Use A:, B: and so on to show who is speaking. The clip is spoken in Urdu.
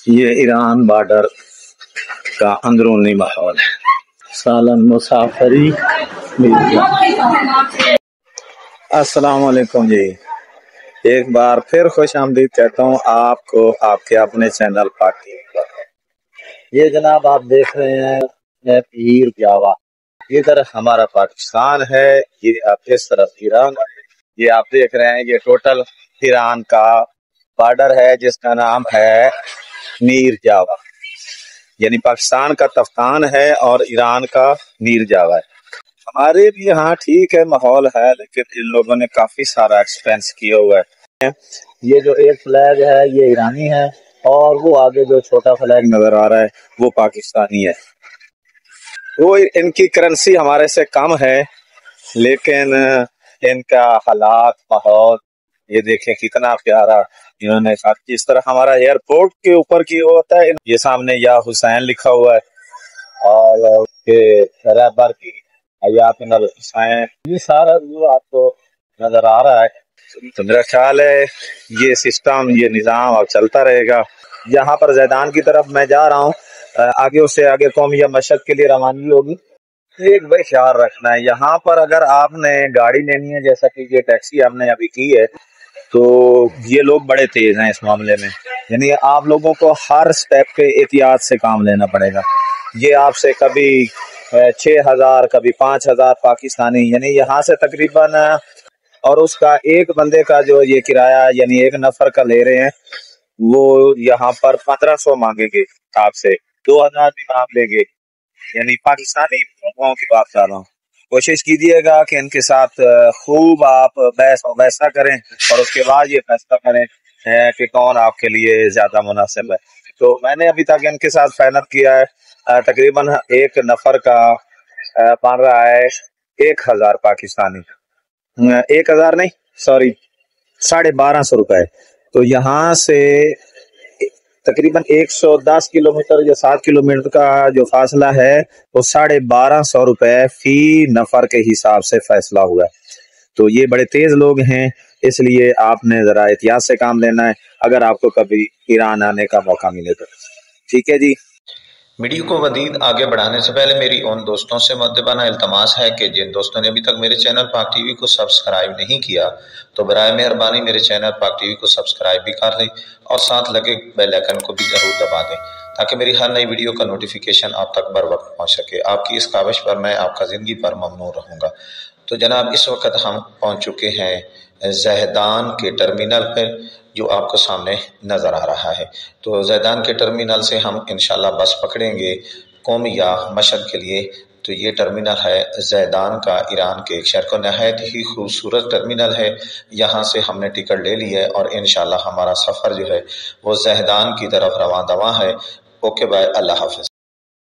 A: یہ ایران بارڈر کا اندرونی ماحول ہے۔ سالن مسافری السلام علیکم جی، ایک بار پھر خوش آمدید کہتا ہوں آپ کو آپ کے اپنے چینل پاک ٹی وی پر۔ یہ جناب آپ دیکھ رہے ہیں پیر جاوا، ادھر ہمارا پاکستان ہے، یہ آپ اس طرف ایران ہے۔ یہ آپ دیکھ رہے ہیں یہ ٹوٹل ایران کا بارڈر ہے جس کا نام ہے میر جاوا، یعنی پاکستان کا تفتان ہے اور ایران کا میر جاوا ہے۔ ہمارے بھی یہاں ٹھیک ہے ماحول ہے، لیکن ان لوگوں نے کافی سارا ایکسپینس کیا ہوا ہے۔ یہ جو ایک فلیگ ہے یہ ایرانی ہے، اور وہ آگے جو چھوٹا فلیگ نظر آ رہا ہے وہ پاکستانی ہے۔ وہ ان کی کرنسی ہمارے سے کم ہے، لیکن ان کا حالات ماحول یہ دیکھیں کتنا پیارا انہوں نے ساتھ، جس طرح ہمارا ایئرپورٹ کے اوپر کی ہوتا ہے، یہ سامنے یا حسین لکھا ہوا ہے اور رہبر کی یا حسین، یہ سارا جو آپ کو نظر آ رہا ہے، تو میرا خیال ہے یہ سسٹم یہ نظام اب چلتا رہے گا۔ یہاں پر زیدان کی طرف میں جا رہا ہوں، آگے اس سے آگے قوم یا مشہد کے لیے روانگی ہوگی۔ ایک بھائی خیال رکھنا ہے، یہاں پر اگر آپ نے گاڑی لینی ہے جیسا کہ یہ ٹیکسی ہم نے ابھی کی ہے، تو یہ لوگ بڑے تیز ہیں اس معاملے میں، یعنی آپ لوگوں کو ہر سٹیپ پہ احتیاط سے کام لینا پڑے گا۔ یہ آپ سے کبھی 6,000 کبھی 5,000 پاکستانی، یعنی یہاں سے تقریباً، اور اس کا ایک بندے کا جو یہ کرایہ یعنی ایک نفر کا لے رہے ہیں وہ یہاں پر 1,500 مانگیں گے آپ سے، 2,000 بھی مانگ لیں گے، یعنی پاکستانی لوگوں کی بات کر رہا ہوں۔ کوشش کیجئے گا کہ ان کے ساتھ خوب آپ بحث ویسا کریں اور اس کے بعد یہ فیصلہ کریں کہ کون آپ کے لیے زیادہ مناسب ہے۔ تو میں نے ابھی تک ان کے ساتھ فائنل کیا ہے، تقریباً ایک نفر کا بن رہا ہے 1,000 پاکستانی، 1,000 نہیں سوری 1,250 روپے۔ تو یہاں سے تقریباً 110 کلومیٹر یا 7 کلومیٹر کا جو فاصلہ ہے وہ 1,250 روپے فی نفر کے حساب سے فیصلہ ہوا ہے۔ تو یہ بڑے تیز لوگ ہیں، اس لیے آپ نے ذرا احتیاط سے کام لینا ہے اگر آپ کو کبھی ایران آنے کا موقع ملے تو۔ ٹھیک ہے جی۔
B: ویڈیو کو مزید آگے بڑھانے سے پہلے میری ان دوستوں سے مؤدبانہ التماس ہے کہ جن دوستوں نے ابھی تک میرے چینل پاک ٹی وی کو سبسکرائب نہیں کیا تو برائے مہربانی میرے چینل پاک ٹی وی کو سبسکرائب بھی کر لیں اور ساتھ لگے بیل آئیکن کو بھی ضرور دبا دیں تاکہ میری ہر نئی ویڈیو کا نوٹیفیکیشن آپ تک بر وقت پہنچ سکے۔ آپ کی اس کاوش پر میں آپ کا زندگی پر ممنون رہوں گا۔ تو جناب اس وقت ہم پہنچ چکے ہیں زیدان کے ٹرمینل پر، جو آپ کو سامنے نظر آ رہا ہے۔ تو زیدان کے ٹرمینل سے ہم انشاءاللہ بس پکڑیں گے قم یا مشہد کے لیے۔ تو یہ ٹرمینل ہے زیدان کا، ایران کے ایک شہر کو نہایت ہی خوبصورت ٹرمینل ہے۔ یہاں سے ہم نے ٹکٹ لے لی ہے اور انشاءاللہ ہمارا سفر جو ہے وہ زیدان کی طرف رواں دواں ہے۔ اوکے بائے، اللہ حافظ۔